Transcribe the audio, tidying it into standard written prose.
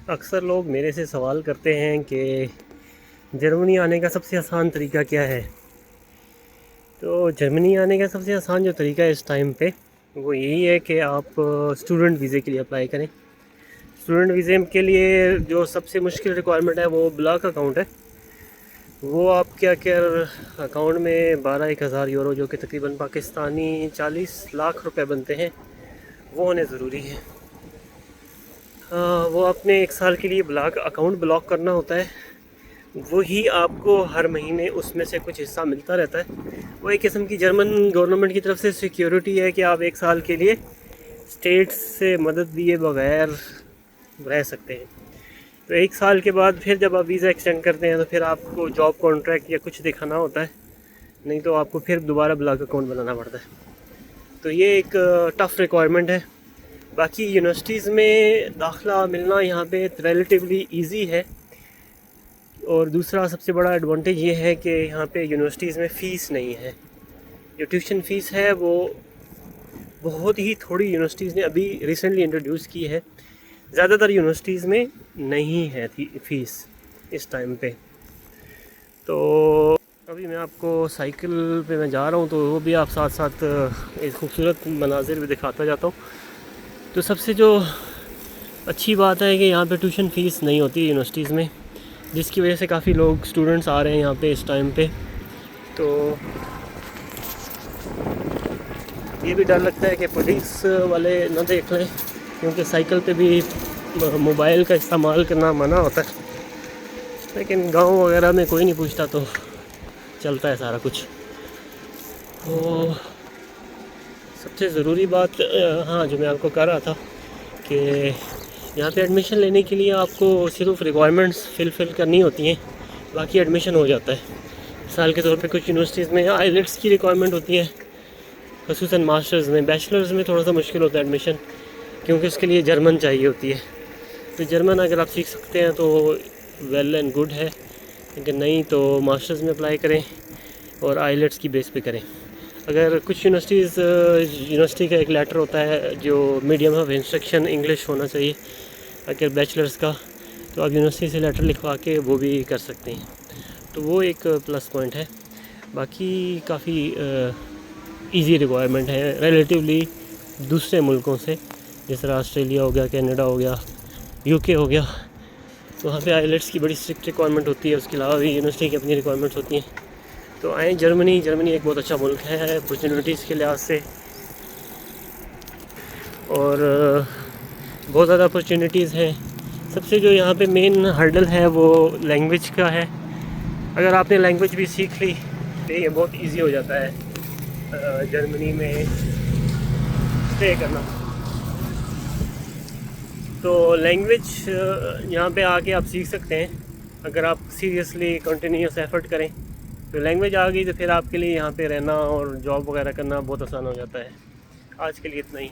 اکثر لوگ میرے سے سوال کرتے ہیں کہ جرمنی آنے کا سب سے آسان طریقہ کیا ہے؟ تو جرمنی آنے کا سب سے آسان جو طریقہ ہے اس ٹائم پہ وہ یہی ہے کہ آپ اسٹوڈنٹ ویزے کے لیے اپلائی کریں۔ اسٹوڈنٹ ویزے کے لیے جو سب سے مشکل ریکوائرمنٹ ہے وہ بلاک اکاؤنٹ ہے۔ وہ آپ کے اکاؤنٹ میں 12,000 یورو جو کہ تقریباً پاکستانی 40 لاکھ روپے بنتے ہیں وہ ہونے ضروری ہے۔ وہ اپنے 1 سال کے لیے اکاؤنٹ بلاک کرنا ہوتا ہے، وہی آپ کو ہر مہینے اس میں سے کچھ حصہ ملتا رہتا ہے۔ وہ ایک قسم کی جرمن گورنمنٹ کی طرف سے سیکیورٹی ہے کہ آپ 1 سال کے لیے اسٹیٹ سے مدد دیے بغیر رہ سکتے ہیں۔ تو 1 سال کے بعد پھر جب آپ ویزا ایکسٹینڈ کرتے ہیں تو پھر آپ کو جاب کانٹریکٹ یا کچھ دکھانا ہوتا ہے، نہیں تو آپ کو پھر دوبارہ بلاک اکاؤنٹ بنانا پڑتا ہے۔ تو یہ ایک ٹف ریکوائرمنٹ ہے۔ باقی یونیورسٹیز میں داخلہ ملنا یہاں پہ ریلیٹیولی ایزی ہے، اور دوسرا سب سے بڑا ایڈوانٹیج یہ ہے کہ یہاں پہ یونیورسٹیز میں فیس نہیں ہے۔ جو ٹیوشن فیس ہے وہ بہت ہی تھوڑی یونیورسٹیز نے ابھی ریسنٹلی انٹروڈیوس کی ہے، زیادہ تر یونیورسٹیز میں نہیں ہے فیس اس ٹائم پہ۔ تو ابھی میں آپ کو سائیکل پہ میں جا رہا ہوں تو وہ بھی آپ ساتھ ساتھ ایک خوبصورت مناظر بھی دکھاتا جاتا ہوں۔ تو سب سے جو اچھی بات ہے کہ یہاں پہ ٹیوشن فیس نہیں ہوتی یونیورسٹیز میں، جس کی وجہ سے کافی لوگ اسٹوڈنٹس آ رہے ہیں یہاں پہ اس ٹائم پہ۔ تو یہ بھی ڈر لگتا ہے کہ پولیس والے نہ دیکھ لیں، کیونکہ سائیکل پہ بھی موبائل کا استعمال کرنا منع ہوتا ہے، لیکن گاؤں وغیرہ میں کوئی نہیں پوچھتا تو چلتا ہے سارا کچھ۔ تو سب سے ضروری بات جو میں آپ کو کہہ رہا تھا کہ یہاں پہ ایڈمیشن لینے کے لیے آپ کو صرف ریکوائرمنٹس فل کرنی ہوتی ہیں، باقی ایڈمیشن ہو جاتا ہے۔ مثال کے طور پہ کچھ یونیورسٹیز میں آئیلیٹس کی ریکوائرمنٹ ہوتی ہے، خصوصاً ماسٹرز میں۔ بیچلرز میں تھوڑا سا مشکل ہوتا ہے ایڈمیشن، کیونکہ اس کے لیے جرمن چاہیے ہوتی ہے۔ تو جرمن اگر آپ سیکھ سکتے ہیں تو ویل اینڈ گڈ ہے، لیکن نہیں تو ماسٹرز میں اپلائی کریں اور آئیلیٹس کی بیس پہ کریں۔ اگر کچھ یونیورسٹی کا ایک لیٹر ہوتا ہے جو میڈیم آف انسٹرکشن انگلش ہونا چاہیے اگر بیچلرز کا، تو آپ یونیورسٹی سے لیٹر لکھوا کے وہ بھی کر سکتے ہیں، تو وہ ایک پلس پوائنٹ ہے۔ باقی کافی ایزی ریکوائرمنٹ ہے ریلیٹیولی دوسرے ملکوں سے، جس طرح آسٹریلیا ہو گیا، کینیڈا ہو گیا، UK ہو گیا۔ وہاں پہ آئیلیٹس کی بڑی اسٹرکٹ ریکوائرمنٹ ہوتی ہے، اس کے علاوہ بھی یونیورسٹی کی اپنی ریکوائرمنٹس ہوتی ہیں۔ تو آئیں جرمنی ایک بہت اچھا ملک ہے اپرچونیٹیز کے لحاظ سے، اور بہت زیادہ اپرچونیٹیز ہیں۔ سب سے جو یہاں پہ مین ہرڈل ہے وہ لینگویج کا ہے۔ اگر آپ نے لینگویج بھی سیکھ لی تو یہ بہت ایزی ہو جاتا ہے جرمنی میں اسٹے کرنا۔ تو لینگویج یہاں پہ آ کے آپ سیکھ سکتے ہیں اگر آپ سیریسلی کنٹینیوس ایفرٹ کریں۔ تو لینگویج آ گئی تو پھر آپ کے لیے یہاں پہ رہنا اور جاب وغیرہ کرنا بہت آسان ہو جاتا ہے۔ آج کے لیے اتنا ہی۔